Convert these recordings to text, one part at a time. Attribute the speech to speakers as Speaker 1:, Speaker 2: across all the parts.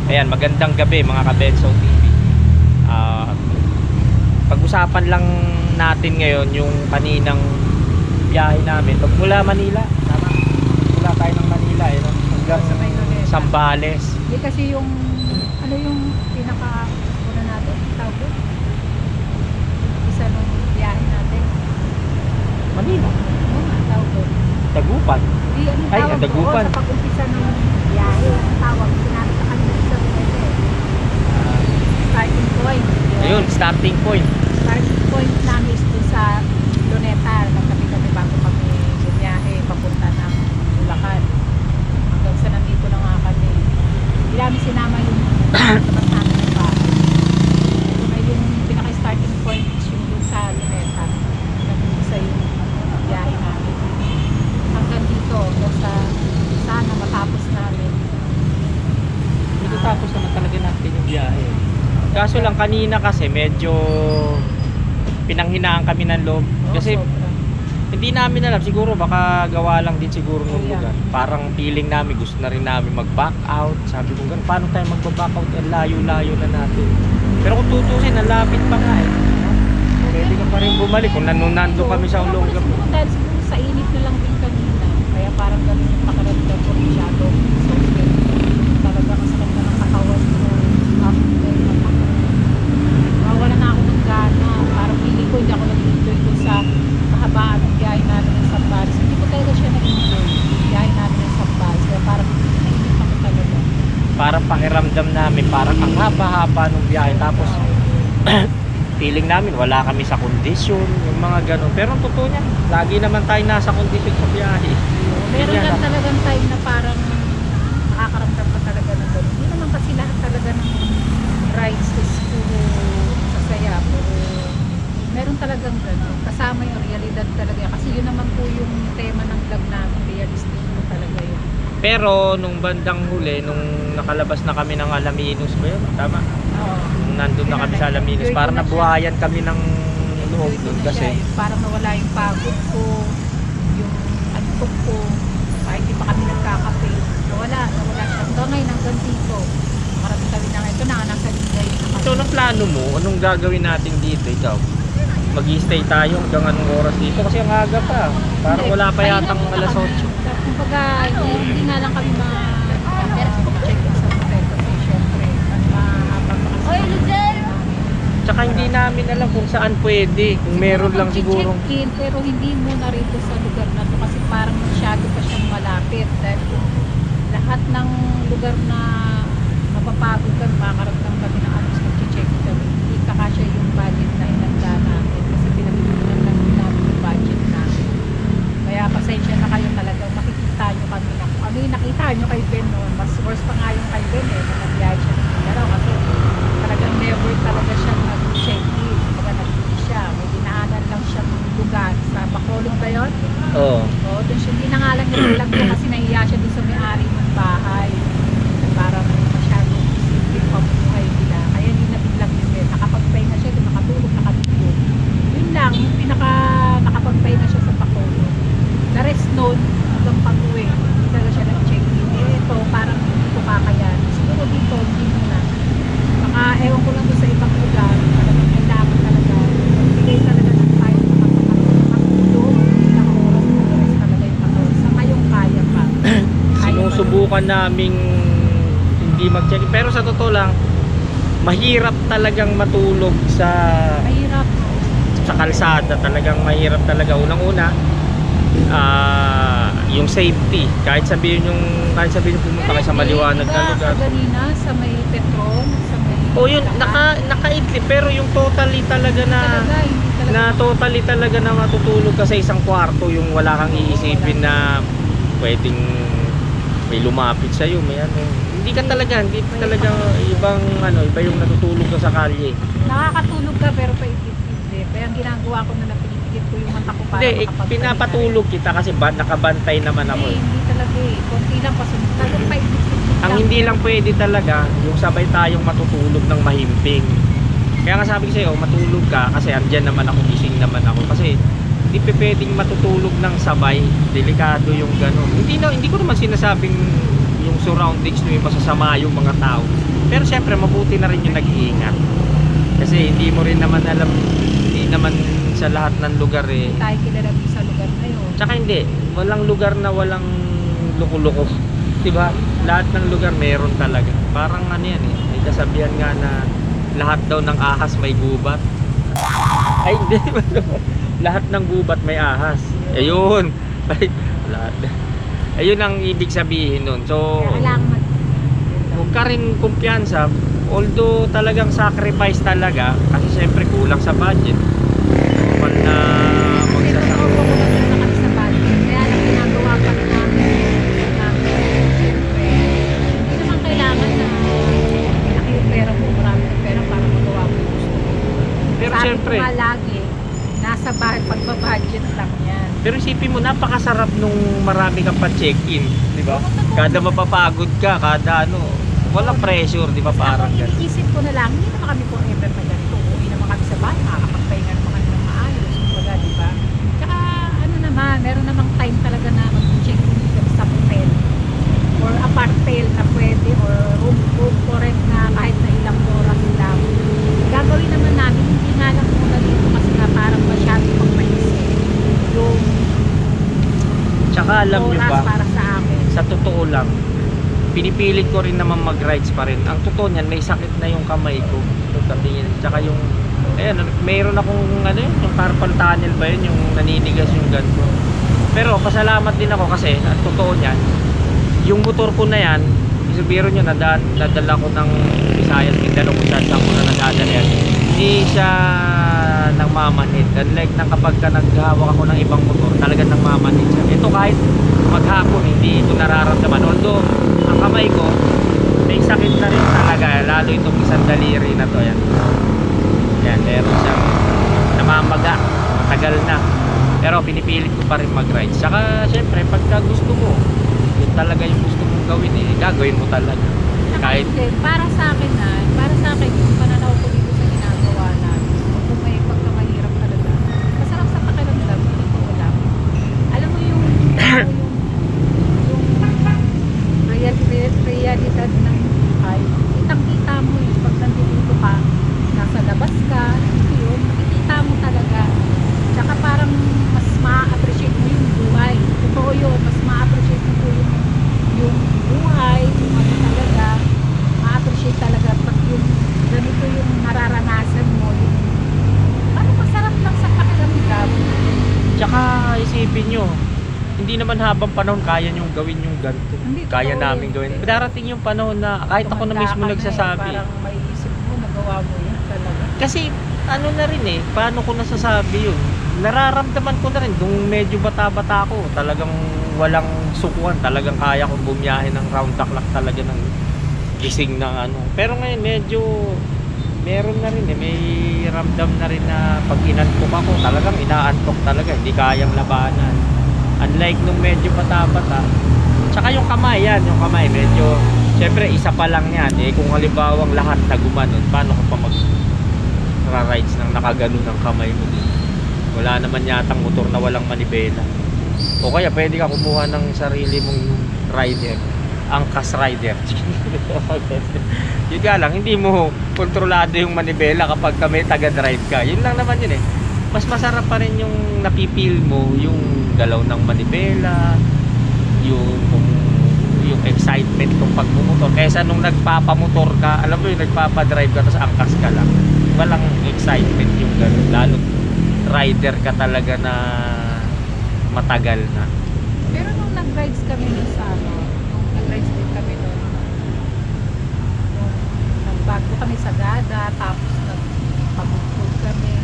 Speaker 1: Ayan, magandang gabi mga ka-Benso TV. Pag-usapan lang natin ngayon yung kaninang biyahe namin mula Manila. Tama? Mula tayo ng Manila hanggang Zambales.
Speaker 2: Hindi kasi yung ano yung pinaka una natin, tawag doon? Isa nung biyahe natin.
Speaker 1: Manila?
Speaker 2: Ano nga tawag doon?
Speaker 1: Dagupan.
Speaker 2: Di, ano
Speaker 1: Ay,
Speaker 2: tawag
Speaker 1: Dagupan.
Speaker 2: doon? Sa pag-umpisa ng biyahe, ang tawag, sinabi sa kanila sa starting point.
Speaker 1: Ayun, starting point.
Speaker 2: Starting point namin is doon sa Luneta. Nagtabi kami bago kami bumiyahe papunta ng Bulacan. Hanggang sa nandito na nga kami. Hindi namin sinama yung tapat namin ng bahay. Ito na yung pinaka-starting point is yung doon sa Luneta. Nag-umpisa yung biyahe namin. Hanggang dito, hanggang sa sana matapos namin.
Speaker 1: Dito tapos naman talaga natin yung biyahe. Kaso lang kanina kasi medyo pinanghinaan kami ng loob. Kasi
Speaker 2: sobra.
Speaker 1: hindi namin alam, siguro baka gawa lang din siguro ng
Speaker 2: Yeah.
Speaker 1: lugar. Parang feeling namin, gusto na rin namin mag-back out. Sabi ko, ganun, paano tayo mag-back out? Ang layo-layo na natin. Pero kung tutusin, ang lapit pa nga eh. Pwede ka pa rin bumalik kung nando kami sa Olongapo.
Speaker 2: Siguro dahil siguro sa init na lang din kanina. Kaya parang ganun yung pakiramdam ko masyado. So, talaga masakit na ng katawan ko. After mawala na ako ng gana. Parang feeling ko hindi ako nag-enjoy ko sa kahabaan ng biyahe namin ng Zambales. Hindi ko talaga siya nag-enjoy. Biyahe namin ng Zambales. Kaya parang nainip ako talaga.
Speaker 1: Parang pakiramdam namin, parang ang haba-haba ng biyahe. Tapos, feeling namin, wala kami sa kondisyon, yung mga ganun. Pero ang totoo niya, lagi naman tayo nasa kondisyon sa biyahe.
Speaker 2: Meron
Speaker 1: Yan
Speaker 2: lang
Speaker 1: lang.
Speaker 2: talagang time na parang nakakaramdam ka talaga ng ganun. Hindi naman kasi lahat talaga ng rides is puro sasaya, puro meron talagang ganun. Kasama yung realidad talaga. Kasi yun naman po yung tema ng vlog namin, realistic po talaga yun.
Speaker 1: Pero nung bandang huli, nung nakalabas na kami ng Alaminos ba yun? Tama?
Speaker 2: Oo.
Speaker 1: Nung nandun na kami sa Alaminos,
Speaker 2: Enjoy ko
Speaker 1: parang
Speaker 2: na siya.
Speaker 1: nabuhayan kami ng loob
Speaker 2: Enjoy ko
Speaker 1: doon
Speaker 2: na
Speaker 1: kasi
Speaker 2: siya eh. Parang nawala yung pagod ko, yung antok ko, kahit di pa kami nagkakape. Nawala siya. Hanggang ngayon, hanggang dito. Marami kami na ngayon. Ito na, nasa Ligay na kami.
Speaker 1: so anong plano mo? Anong gagawin natin dito? Ikaw? Mag-i-stay tayo hanggang anong oras dito? Kasi ang aga pa. Parang wala pa yatang alas 8.
Speaker 2: Kumbaga, hindi nga lang kami pero check sa hotel kasi syempre, mahaba pa kasi.
Speaker 1: Tsaka hindi namin alam kung saan pwede. Kung meron lang siguro.
Speaker 2: Check-in, pero hindi muna rito sa lugar na to kasi parang masyado pa siyang malapit dahil kung lahat ng lugar na mapapagod ka, makaramdam kami ng anos mag-check kami. Hindi kakasya yung budget na inanda namin kasi pinag-iunan lang namin yung budget namin. Kaya pasensya na kayo talaga, makikita nyo kami na kung ano yung nakita nyo kay Ben noon. Mas worse pa nga yung kay Ben eh, na nabiyahe siya ng Mindanao kasi talagang never talaga siya nag-check-in. Kumbaga nag-check siya, may dinaanan lang siyang lugar sa Bacolod ba yun?
Speaker 1: Oo.
Speaker 2: Oo, doon siya, hindi na nga lang niya lang doon kasi nahiya siya doon sa may-ari ng bahay. Parang masyadong simple pamuhay nila. Kaya hindi na biglang yun eh. Nakapagpahinga siya doon, nakatulog, nakatulog. Yun lang, yung pinaka nakapagpahinga siya sa Bacolod. The rest noon, hanggang pag-uwi, hindi talaga siya nag-check-in. Eh, ito, parang hindi ko kakayan. Siguro dito, hindi mo na. Baka, ewan ko lang doon sa ibang lugar, talagang kailangan talaga. Bigay talaga ng time na makatulog. Ilang oras talaga yung 14. Sa ngayong kaya pa.
Speaker 1: Sinusubukan naming hindi mag-check. Pero sa totoo lang, mahirap talagang matulog sa
Speaker 2: Mahirap.
Speaker 1: kalsada. Talagang mahirap talaga. Unang-una, yung safety. Kahit sabihin yung pumunta kayo sa maliwanag na lugar.
Speaker 2: Kanina sa may Petron, sa may
Speaker 1: O yun, nakaidli. Pero yung totally talaga na totally talaga na matutulog ka sa isang kwarto, yung wala kang iisipin na pwedeng may lumapit sa iyo, may ano. Hindi ibang iba yung natutulog ka sa kalye.
Speaker 2: nakakatulog ka pero paikit-ikit. Kaya ang ginagawa ko na napinipigit ko yung mata ko para
Speaker 1: Hindi,
Speaker 2: makapagpahinga.
Speaker 1: pinapatulog kita kasi nakabantay naman ako.
Speaker 2: Hindi talaga eh. Kunti lang pasunod. Talagang paikit-ikit
Speaker 1: Ang
Speaker 2: lang.
Speaker 1: hindi lang pwede talaga, yung sabay tayong matutulog ng mahimping. Kaya nga sabi ko sa'yo, matulog ka kasi andyan naman ako, gising naman ako. Kasi hindi pwedeng matutulog ng sabay. Delikado yung gano'n. Hindi ko naman sinasabing yung surroundings nyo yung masasama yung mga tao. Pero syempre mabuti na rin yung nag-iingat. Kasi hindi mo rin naman alam, hindi naman sa lahat ng lugar eh.
Speaker 2: Hindi tayo kilala sa lugar na yun.
Speaker 1: Tsaka hindi, walang lugar na walang luko-luko. Diba? Lahat ng lugar meron talaga. Parang ano yan eh, may kasabihan nga na lahat daw ng ahas may gubat. Ay hindi, lahat ng gubat may ahas. Ayun. Ay, lahat. Ayun ang ibig sabihin nun. So,
Speaker 2: Kailangan
Speaker 1: huwag ka rin kumpiyansa. Although talagang sacrifice talaga, kasi syempre kulang sa budget. Normal na magsasacrifice.
Speaker 2: sa budget. Kaya lang ginagawa pa rin namin siyempre, hindi naman kailangan na malaki yung pera mo, marami yung pera para magawa mo yung gusto mo.
Speaker 1: Pero
Speaker 2: Sabi
Speaker 1: syempre,
Speaker 2: ko nga lagi, nasa pagbabudget lang yan.
Speaker 1: pero isipin mo, napakasarap nung marami kang pa-check-in, di ba? Kada mapapagod ka, kada ano, walang pressure, di ba? Parang
Speaker 2: Ako,
Speaker 1: ganun.
Speaker 2: iniisip ko na lang, hindi naman kami forever na ganito. Uuwi naman kami sa bahay, makakapagpahinga naman kami ng maayos. Kumbaga, di ba? Tsaka, ano naman, meron namang time talaga na mag-check-in kami sa hotel. Or apartel na pwede, or room for rent na kahit na ilang oras lang. Gagawin naman namin, hindi nga lang muna dito kasi nga parang masyado pang maisip. Yung
Speaker 1: Tsaka alam nyo
Speaker 2: oras
Speaker 1: ba,
Speaker 2: para sa amin.
Speaker 1: sa totoo lang, pinipilit ko rin naman mag-rides pa rin. Ang totoo niyan, may sakit na yung kamay ko. Tingin. Tsaka yung, ayan, mayroon akong, ano yun, yung carpal tunnel ba yun, yung naninigas yung ganito. Pero pasalamat din ako kasi, ang totoo niyan, yung motor ko na yan, isubiro nyo, nadala ko ng Visayas, Mindanao kung saan ko na nadadala yan. Hindi siya nagmamanhid. Unlike na kapag ka naghahawak ako ng ibang motor, talagang nagmamanhid siya. Ito kahit maghapon, hindi ito nararamdaman. Although, ang kamay ko, may sakit na rin talaga. Lalo itong isang daliri na to. Yan. Yan, meron siyang namamaga. Matagal na. Pero pinipilit ko pa rin mag-ride. Saka, syempre, pagka gusto mo, yun talaga yung gusto mong gawin, eh, gagawin mo talaga. Kahit
Speaker 2: Para sa akin yung pananaw ko dito sa ginagawa namin, kung may pagkamahirap talaga, masarap sa pakiramdam, hindi ko alam. Alam mo yung realidad ng buhay, kitang-kita mo yung pag nandito ka, nasa labas ka, yun, makikita mo talaga. Tsaka parang mas ma-appreciate mo yung buhay. Totoo yun, mas ma-appreciate mo yung buhay, yung ano talaga, ma-appreciate talaga pag yung ganito yung nararanasan mo, yung parang masarap lang sa pakiramdam.
Speaker 1: tsaka isipin nyo, hindi naman habang panahon kaya nyong gawin yung ganito.
Speaker 2: Hindi,
Speaker 1: Kaya
Speaker 2: totoo
Speaker 1: namin
Speaker 2: yun.
Speaker 1: gawin. Darating yung panahon na kahit ako na
Speaker 2: Tumanda
Speaker 1: mismo
Speaker 2: ka na
Speaker 1: nagsasabi.
Speaker 2: parang may isip mo, nagawa mo yan talaga.
Speaker 1: Kasi ano na rin eh, paano ko nasasabi yun? Nararamdaman ko na rin, nung medyo bata-bata ako, talagang walang sukuan, talagang kaya kong bumiyahe ng round the clock talaga ng gising ng ano. Pero ngayon medyo meron na rin eh, may ramdam na rin na pag inantok ako, talagang inaantok talaga, hindi kayang labanan. Unlike nung medyo bata-bata. Tsaka yung kamay yan, yung kamay medyo, syempre isa pa lang yan eh, kung halimbawang lahat na gumanon, paano ka pa rides ng nakaganon ng kamay mo din? Wala naman yatang motor na walang manibela. O kaya pwede ka kumuha ng sarili mong rider, angkas rider. Yun nga lang, hindi mo kontrolado yung manibela kapag kami taga-drive ka. Yun lang naman yun eh. Mas masarap pa rin yung napipil mo yung galaw ng manibela, yung excitement ng pagmumotor kaysa nung nagpapamotor ka, alam mo yung nagpapadrive ka tapos angkas ka lang, walang excitement yung gano'n, lalo rider ka talaga na matagal na.
Speaker 2: Pero nung nag-rides kami nun sa ano, nung nag-rides din kami nun, nung nagbago kami sa Gada, tapos nagpagpupod kami,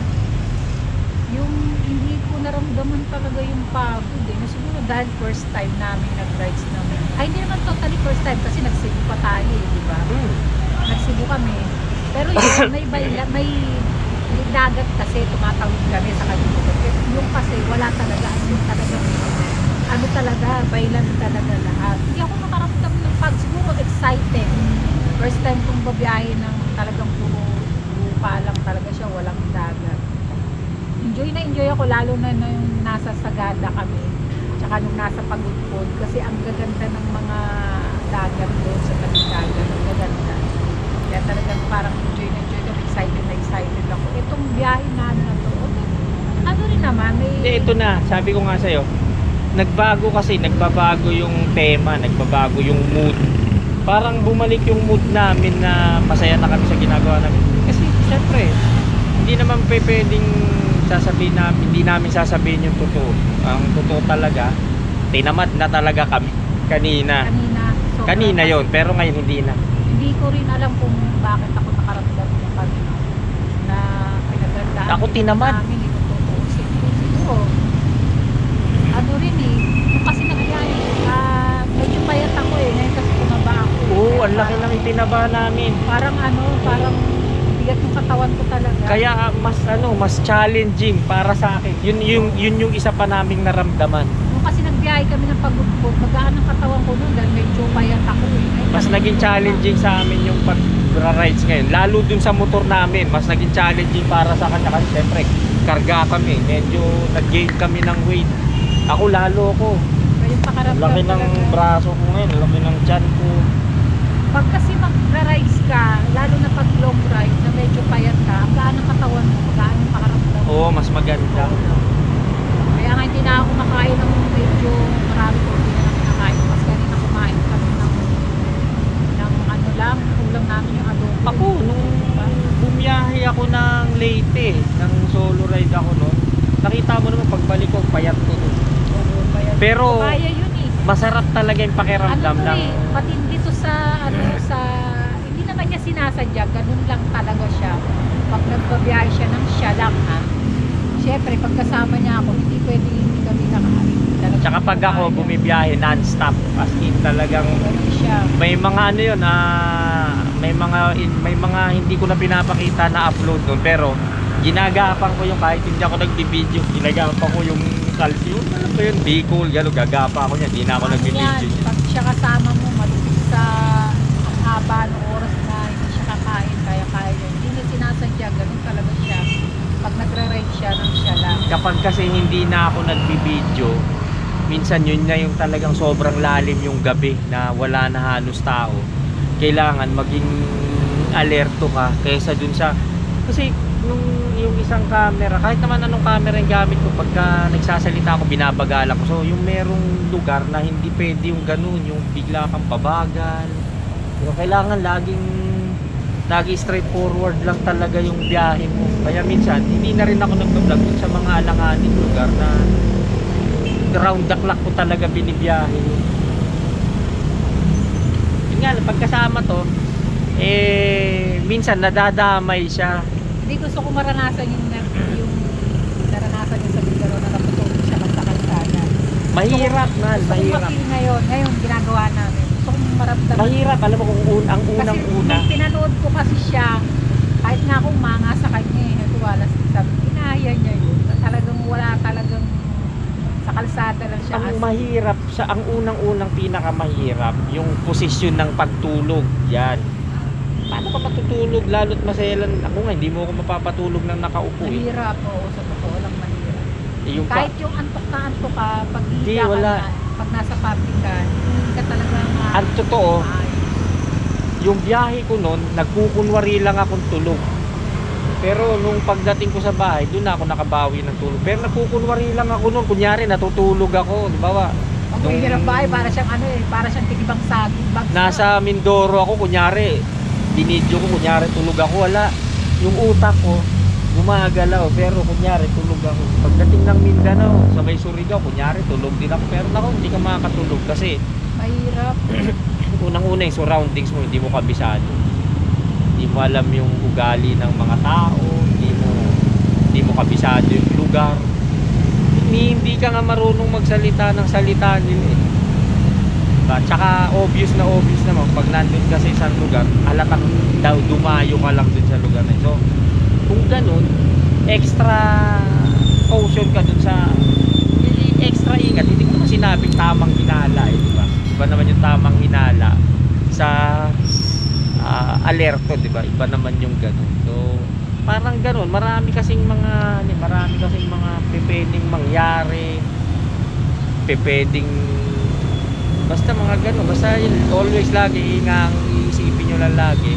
Speaker 2: yung hindi ko naramdaman talaga yung pagod eh. Siguro dahil first time namin nag-rides namin. Ay, hindi naman totally first time kasi nagsibu pa tayo eh, di ba? Nagsibu kami. Pero yun, may dagat kasi tumatawid kami sa kalimutan. Yung kasi wala talaga, ano talaga, bailan talaga lahat. Hindi ako makaramdam ng pag, siguro excited. First time kong babiyahe ng talagang puro lupa lang talaga siya, walang dagat. Enjoy ako, lalo na yung nasa Sagada kami, tsaka nung nasa Pagudpod, kasi ang gaganda ng mga dagat doon sa tabing dagat, ang gaganda.
Speaker 1: Hindi, ito na. Sabi ko nga sa'yo, nagbago kasi, nagbabago yung tema, nagbabago yung mood. Parang bumalik yung mood namin na masaya na kami sa ginagawa namin. Kasi syempre, hindi naman pwedeng sasabihin namin, hindi namin sasabihin yung totoo. Ang totoo talaga, tinamad na talaga kami kanina.
Speaker 2: Sobra.
Speaker 1: Kanina yon, pero ngayon hindi na.
Speaker 2: Hindi ko rin alam kung bakit ako nakaramdam ng pag na pinagandaan.
Speaker 1: Ako tinamad.
Speaker 2: Namin, siguro, ano rin eh, yung kasi nangyayari, medyo payat ako eh, ngayon kasi tumaba ako.
Speaker 1: Oo, ang laki ng itinaba namin.
Speaker 2: Parang parang bigat ng katawan ko talaga.
Speaker 1: Kaya mas challenging para sa akin. Yun yung isa pa naming naramdaman.
Speaker 2: Nung kasi nagbiyahe kami ng pagbugbog, magaan ang katawan ko nun dahil medyo payat ako eh. Ngayon,
Speaker 1: Mas naging challenging sa amin yung pag-rides ngayon. Lalo dun sa motor namin, mas naging challenging para sa kanya kasi syempre, karga kami. Medyo nag-gain kami ng weight. Ako lalo ko.
Speaker 2: yung pakaramdam
Speaker 1: Laki ng
Speaker 2: talaga.
Speaker 1: braso ko ngayon, laki ng tiyan ko.
Speaker 2: Pag kasi mag-rides ka, lalo na pag long ride na medyo payat ka, ang gaan ng katawan mo, magaan yung pakaramdam mo.
Speaker 1: Oo, mas maganda.
Speaker 2: Kaya nga hindi na ako kumakain ng medyo marami ko hindi na lang kinakain kasi kanina kumain kami ng ano lang, ulam namin yung adobo.
Speaker 1: Ako, nung bumiyahe ako ng Leyte, ng solo ride ako noon, nakita mo naman pagbalik ko, payat ko doon.
Speaker 2: Oo, payat.
Speaker 1: Pero
Speaker 2: kaya yun eh.
Speaker 1: masarap talaga yung pakiramdam
Speaker 2: Ano
Speaker 1: ng...
Speaker 2: eh, matindi to sa hindi naman niya sinasadya, ganun lang talaga siya. Pag nagbabiyahe siya ng siya lang ha. Siyempre, pagkasama niya ako, hindi pwede hindi kami nakain.
Speaker 1: Tsaka pag ako bumibiyahe non-stop, as in talagang
Speaker 2: Ganun siya.
Speaker 1: may mga ano yun, may mga hindi ko na pinapakita na upload doon, pero ginagapan ko yung kahit hindi ako nagbibideo, ginagapan ko yung calcium, alam mo yun, Bicol, gano'n, gagapa ako niya, hindi na ako nagbibideo.
Speaker 2: Yan, pag siya kasama mo, malupit sa ang haba ng oras na hindi siya kakain, kaya yun. Hindi niya sinasadya, ganun talaga siya. Pag nagre-ride siya, nang siya lang.
Speaker 1: Kapag kasi hindi na ako nagbibideo, minsan yun na yung talagang sobrang lalim yung gabi na wala na halos tao. Kailangan maging alerto ka kaysa dun sa... Kasi nung yung isang camera, kahit naman anong camera yung gamit ko, pagka nagsasalita ako, binabagalan ko. So yung merong lugar na hindi pwede yung ganun, yung bigla kang pabagal. Pero kailangan lagi straightforward lang talaga yung biyahe mo. Kaya minsan, hindi na rin ako nagbablog dun sa mga alanganing lugar na round the clock ko talaga binibiyahe. Yun nga, pagkasama to, minsan nadadamay siya.
Speaker 2: Hindi gusto ko maranasan yung naranasan niya sa Bigaro na natutulog siya sa kalsada.
Speaker 1: Mahirap na,
Speaker 2: Gusto kong
Speaker 1: mahirap.
Speaker 2: mapil ngayon ginagawa namin. Gusto kong maramdaman.
Speaker 1: Mahirap, alam mo kung ang unang-una.
Speaker 2: Kasi pinanood ko kasi siya, kahit nga akong manga sa kanya natuwala sabi, inaya niya yun. Talagang wala talagang sa kalsada lang siya.
Speaker 1: Ang mahirap, ang unang-unang pinakamahirap, yung posisyon ng pagtulog. Yan. Paano ka matutulog? Lalo't maselan. Ako nga, hindi mo ako mapapatulog ng nakaupo eh.
Speaker 2: Mahirap, oo, sa totoo lang mahirap.
Speaker 1: Yung
Speaker 2: Kahit yung antok na antok ka, pag
Speaker 1: Di,
Speaker 2: higa ka
Speaker 1: wala.
Speaker 2: na, pag nasa public ka, hindi ka talaga
Speaker 1: Ang totoo, yung biyahe ko noon, nagkukunwari lang akong tulog. Pero nung pagdating ko sa bahay, doon na ako nakabawi ng tulog. Pero nagkukunwari lang ako noon, kunyari natutulog ako, di ba ba?
Speaker 2: Ang mahirap ba eh, para siyang para siyang tigibang saging bags.
Speaker 1: Nasa Mindoro ako, kunyari, binidyo ko, kunyari tulog ako, wala. Yung utak ko, gumagalaw, pero kunyari tulog ako. Pagdating ng Mindanao, sa may Surigao, kunyari tulog din ako. Pero naku, hindi ka makakatulog kasi
Speaker 2: Mahirap.
Speaker 1: unang-una yung surroundings mo, hindi mo kabisado. Hindi mo alam yung ugali ng mga tao, hindi mo kabisado yung lugar. Hindi ka nga marunong magsalita ng salita nila eh. Diba? Tsaka obvious naman pag nandun ka sa isang lugar, halatang daw dumayo ka lang dun sa lugar na yun. So kung ganun, extra caution ka dun sa extra ingat. Hindi ko naman sinabing tamang hinala eh, diba? Iba naman yung tamang hinala sa alerto, diba? Iba naman yung ganun. So parang ganun, marami kasing mga pwedeng mangyari, pwedeng basta mga ganun, basta always lagi iisipin nyo lang lagi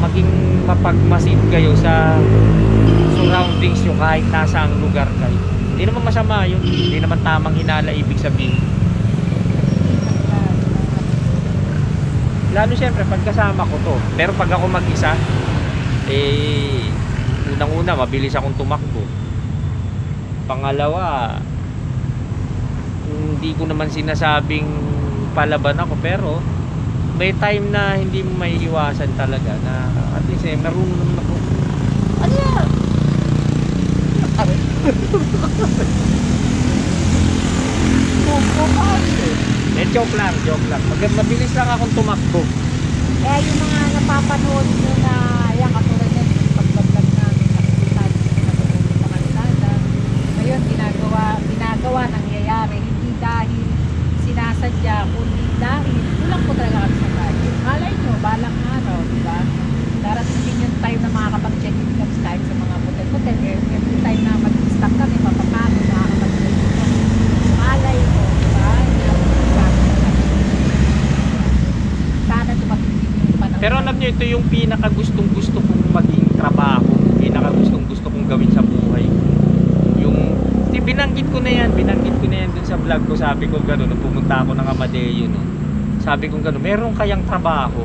Speaker 1: maging mapagmasid kayo sa surroundings nyo kahit nasa ang lugar kayo. Hindi naman masama yun. Hindi naman tamang hinala ibig sabihin. Lalo siyempre pag kasama ko to. Pero pag ako mag-isa, unang-una mabilis akong tumakbo. Pangalawa, hindi ko naman sinasabing palaban ako, pero may time na hindi mo maiiwasan talaga na at least marunong naman ako. Ano yan? Joke lang, joke lang. Mabilis lang akong tumakbo.
Speaker 2: Kaya yung mga napapanood nyo na yan, katulad yan, yung pagbablog namin, nakikita nyo yung natutulog sa kalsada. Ngayon, ginagawa, nangyayari, hindi dahil sinasadya, kundi dahil kulang po talaga kami sa budget. Malay nyo, balang araw, di ba? Darating din yung time na makakapag-check in kami kahit sa mga hotel-hotel. Every time na mag-stock kami, papapano, makakapag-check in kami. Malay mo, di ba? Sana dumating din yung panahon.
Speaker 1: Pero alam nyo, ito yung pinakagustong-gusto kong maging trabaho. Pinakagustong-gusto kong gawin sa buhay. Yung, binanggit ko na yan dun sa vlog ko. Sabi ko gano'n, nung pumunta ako ng Amadeo, no? Sabi ko gano'n, meron kayang trabaho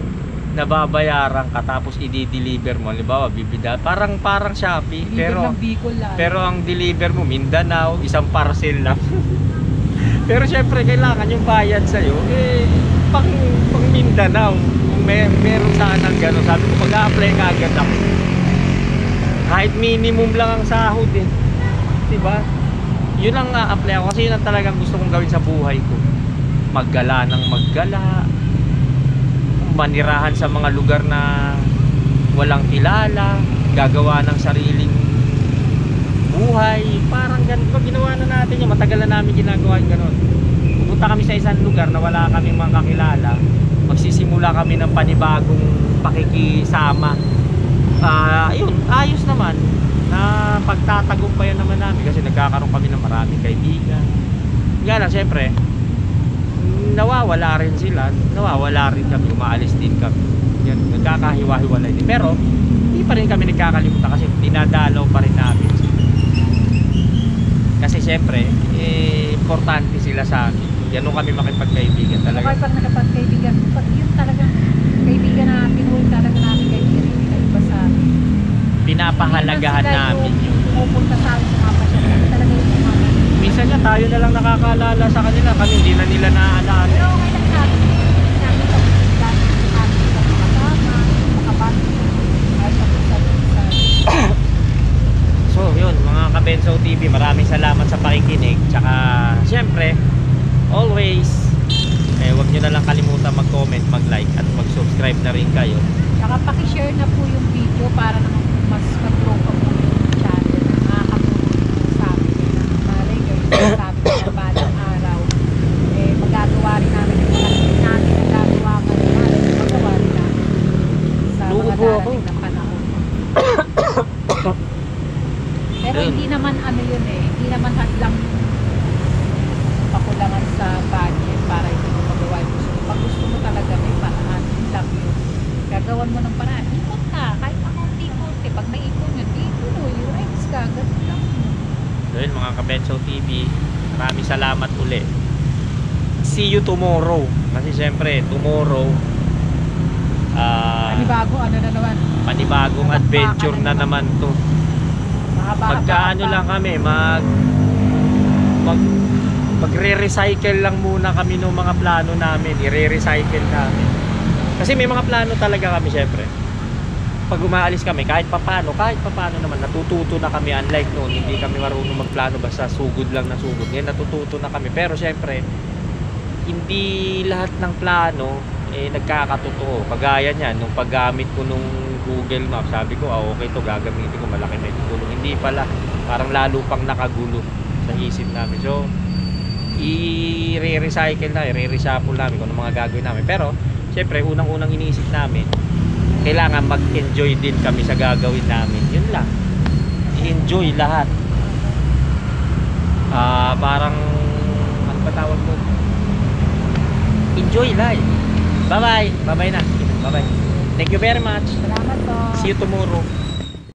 Speaker 1: na babayaran ka tapos i-deliver mo, halimbawa bibida, parang Shopee, pero ang deliver mo Mindanao, isang parcel lang. Pero syempre kailangan yung bayad sa'yo pang Mindanao. Kung meron saan ng gano'n, sabi ko mag-a-apply ka agad ako. Kahit minimum lang ang sahod diba? Yun ang apply ako kasi yun ang talagang gusto kong gawin sa buhay ko. Maggala ng maggala, manirahan sa mga lugar na walang kilala, gagawa ng sariling buhay, parang ganito ginawa na natin yung matagal na namin ginagawa yung gano'n. Pupunta kami sa isang lugar na wala kaming mga kakilala, magsisimula kami ng panibagong pakikisama. Yun, ayos naman na pagtatagumpayan naman namin kasi nagkakaroon kami ng maraming kaibigan. Nga lang, syempre nawawala rin sila, nawawala rin kami, umaalis din kami. Yan, nagkakahiwa-hiwalay din. Pero hindi pa rin kami nagkakalimutan kasi dinadalaw pa rin namin. Kasi syempre importante sila sa amin. Yan kami makipagkaibigan talaga.
Speaker 2: Okay, pag nakapagkaibigan, pag yun talagang kaibigan na pinuhin talaga namin kaibigan, hindi na iba sa amin.
Speaker 1: Pinapahalagahan namin.
Speaker 2: Yung pumupunta sa amin sa mga pasyente, talaga yung mga
Speaker 1: minsan nga tayo na lang nakakaalala sa kanila, kami hindi na nila naaalala.
Speaker 2: pero okay lang sa amin. Sabi ko, dahil sa amin sa makasama, makabati, kahit sa minsan.
Speaker 1: So yun, mga Kabenso TV, maraming salamat sa pakikinig. Tsaka syempre, always huwag nyo na lang kalimutan mag-comment, mag-like at mag-subscribe na rin kayo.
Speaker 2: Saka pakishare na po yung video para naman mas mag-grow pa po yung channel. Nakakatulong sa amin. Malay guys, sabi ko na balang araw, magagawa rin namin yung mga hindi namin nagagawa ngayon. Magawa rin namin sa mga darating na panahon. Pero hindi naman ano yun hindi naman hadlang pakulangan sa budget para hindi mo magawa yung gusto mo. Pag gusto mo talaga may paraan, yun lang yun. Gagawan mo ng paraan, ikot ka, kahit konti-konti. Pag naikot yun, ituloy, rights ka, ganun lang.
Speaker 1: So yun mga Kabenso TV, maraming salamat uli. See you tomorrow. Kasi syempre, tomorrow
Speaker 2: Panibago, ano na naman?
Speaker 1: panibagong adventure na naman to. Magkaano lang kami, magre-recycle lang muna kami ng mga plano namin, i-recycle namin. Kasi may mga plano talaga kami syempre. Pag umaalis kami, kahit papano naman natututo na kami, unlike noon, hindi kami marunong magplano basta sugod lang na sugod. Ngayon natututo na kami, pero syempre hindi lahat ng plano nagkakatotoo. Kagaya niyan, nung paggamit ko nung Google Maps, sabi ko, okay to, gagamitin ko, malaki na itulong. Hindi pala, parang lalo pang nakagulo sa isip namin. So, i-recycle na, i-reshuffle namin kung ano mga gagawin namin. Pero, syempre, unang-unang iniisip namin, kailangan mag-enjoy din kami sa gagawin namin. Yun lang. I-enjoy lahat. Parang, ano ba tawag mo? Enjoy life. Bye-bye. Bye-bye na. Bye-bye. Thank you very much.
Speaker 2: Salamat po.
Speaker 1: See you tomorrow.